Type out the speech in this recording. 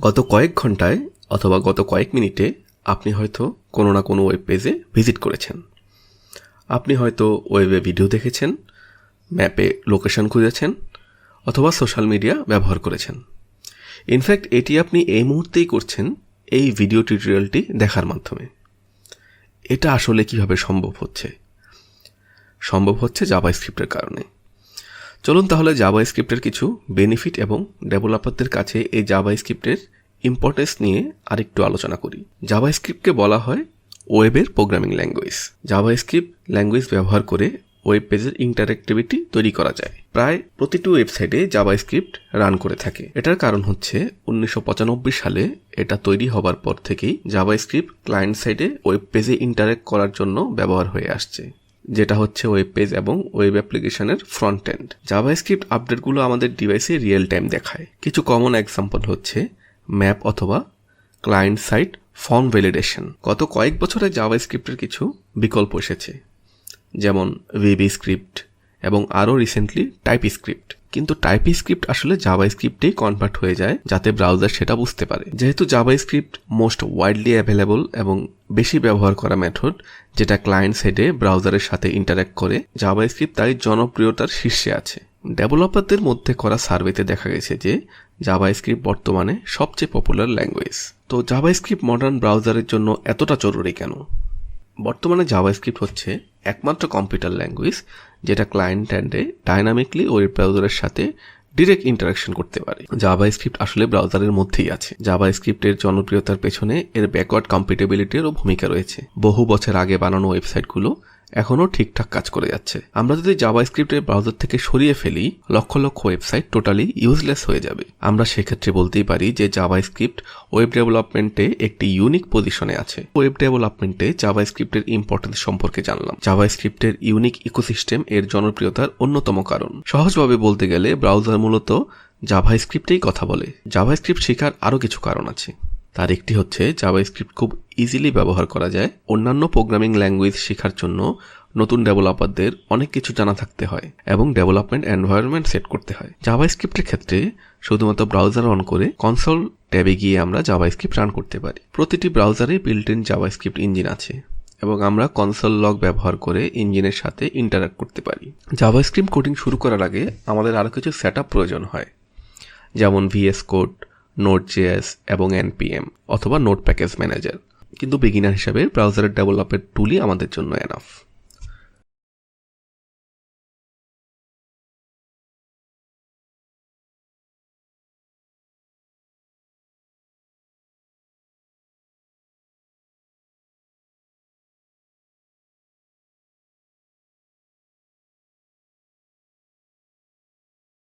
গত কয়েক ঘন্টায় অথবা গত কয়েক মিনিটে আপনি হয়তো কোনো না কোনো ওয়েব পেজে ভিজিট করেছেন। আপনি হয়তো ওয়েবে ভিডিও দেখেছেন, ম্যাপে লোকেশন খুঁজেছেন অথবা সোশ্যাল মিডিয়া ব্যবহার করেছেন। ইনফ্যাক্ট এটি আপনি এই মুহূর্তেই করছেন এই ভিডিও টিউটোরিয়ালটি দেখার মাধ্যমে। এটা আসলে কিভাবে সম্ভব হচ্ছে? সম্ভব হচ্ছে জাভাস্ক্রিপ্টের কারণে। চলুন তাহলে জাভাস্ক্রিপ্টের কিছু বেনিফিট এবং ডেভেলপারদের কাছে এই জাভাস্ক্রিপ্টের ইম্পর্টেন্স নিয়ে আরেকটু আলোচনা করি। জাভাস্ক্রিপ্টকে বলা হয় ওয়েবের প্রোগ্রামিং ল্যাঙ্গুয়েজ। জাভাস্ক্রিপ্ট ল্যাঙ্গুয়েজ ব্যবহার করে ওয়েব পেজের ইন্টারঅ্যাক্টিভিটি তৈরি করা যায়। প্রায় প্রতিটি ওয়েবসাইটে জাভাস্ক্রিপ্ট রান করে থাকে। এটার কারণ হচ্ছে 1995 সালে এটা তৈরি হবার পর থেকেই জাভাস্ক্রিপ্ট ক্লায়েন্ট সাইডে ওয়েব পেজে ইন্টারঅ্যাক্ট করার জন্য ব্যবহার হয়ে আসছে, যেটা হচ্ছে ওয়েব পেজ এবং ওয়েব অ্যাপ্লিকেশনের ফ্রন্ট এন্ড। জাভাস্ক্রিপ্ট আপডেটগুলো আমাদের ডিভাইসে রিয়েল টাইম দেখায়। কিছু কমন এক্সাম্পল হচ্ছে ম্যাপ অথবা ক্লায়েন্ট সাইড ফর্ম ভ্যালিডেশন। গত কয়েক বছরে জাভাস্ক্রিপ্টের কিছু বিকল্প এসেছে, যেমন ভিবি স্ক্রিপ্ট এবং আরও রিসেন্টলি টাইপস্ক্রিপ্ট। কিন্তু টাইপস্ক্রিপ্ট আসলে জাভাস্ক্রিপ্টেই কনভার্ট হয়ে যায় যাতে ব্রাউজার সেটা বুঝতে পারে। যেহেতু জাভাস্ক্রিপ্ট মোস্ট ওয়াইডলি অ্যাভেলেবল এবং বেশি ব্যবহার করা মেথড, যেটা ক্লায়েন্ট সাইডে ব্রাউজারের সাথে ইন্টারঅ্যাক্ট করে, জাভাস্ক্রিপ্ট তাই জনপ্রিয়তার শীর্ষে আছে। ডেভেলপারদের মধ্যে করা সার্ভেতে দেখা গেছে যে জাভাস্ক্রিপ্ট বর্তমানে সবচেয়ে পপুলার ল্যাঙ্গুয়েজ। তো জাভাস্ক্রিপ্ট মডার্ন ব্রাউজারের জন্য এতটা জরুরি কেন? বর্তমানে জাভাস্ক্রিপ্ট হচ্ছে একমাত্র কম্পিউটার ল্যাঙ্গুয়েজ যেটা ক্লায়েন্ট এন্ডে ডাইনামিকলি ওয়েব ব্রাউজারের সাথে ডিরেক্ট ইন্টারাকশন করতে পারে। জাভাস্ক্রিপ্ট আসলে ব্রাউজারের মধ্যেই আছে। জাভাস্ক্রিপ্টের জনপ্রিয়তার পেছনে এর ব্যাকওয়ার্ড কম্প্যাটিবিলিটিরও ভূমিকা রয়েছে। বহু বছর আগে বানানো ওয়েবসাইটগুলো এখনও ঠিকঠাক কাজ করে যাচ্ছে। আমরা যদি জাভাস্ক্রিপ্টের ব্রাউজার থেকে সরিয়ে ফেলি, lakh lakh website totally useless হয়ে যাবে। আমরা সেক্ষেত্রে বলতেই পারি যে জাভাস্ক্রিপ্ট ওয়েব ডেভেলপমেন্টে একটি ইউনিক পজিশনে আছে। ওয়েব ডেভেলপমেন্টে জাভাস্ক্রিপ্টের ইম্পর্টেন্স সম্পর্কে জানলাম। জাভাস্ক্রিপ্টের ইউনিক ইকোসিস্টেম এর জনপ্রিয়তার অন্যতম কারণ। সহজভাবে বলতে গেলে ব্রাউজার মূলত জাভাস্ক্রিপ্টেই কথা বলে। জাভাস্ক্রিপ্ট শেখার আরও কিছু কারণ আছে। তার একটি হচ্ছে জাভাস্ক্রিপ্ট খুব ইজিলি ব্যবহার করা যায়। অন্যান্য প্রোগ্রামিং ল্যাঙ্গুয়েজ শেখার জন্য নতুন ডেভেলপারদের অনেক কিছু জানা থাকতে হয় এবং ডেভেলপমেন্ট এনভায়রনমেন্ট সেট করতে হয়। জাভাস্ক্রিপ্টের ক্ষেত্রে শুধুমাত্র ব্রাউজার অন করে কনসোল ট্যাবে গিয়ে আমরা জাভাস্ক্রিপ্ট রান করতে পারি। প্রতিটি ব্রাউজারে বিল্ট ইন জাভাস্ক্রিপ্ট ইঞ্জিন আছে এবং আমরা কনসোল লগ ব্যবহার করে ইঞ্জিনের সাথে ইন্টারঅ্যাক্ট করতে পারি। জাভাস্ক্রিপ্ট কোডিং শুরু করার আগে আমাদের আরও কিছু সেটআপ প্রয়োজন হয়, যেমন ভিএস কোড, নোড.js এবং npm অথবা নোড প্যাকেজ ম্যানেজার। কিন্তু বিগিনার হিসাবে ব্রাউজারের ডেভেলপমেন্ট টুলই আমাদের জন্য এনাফ।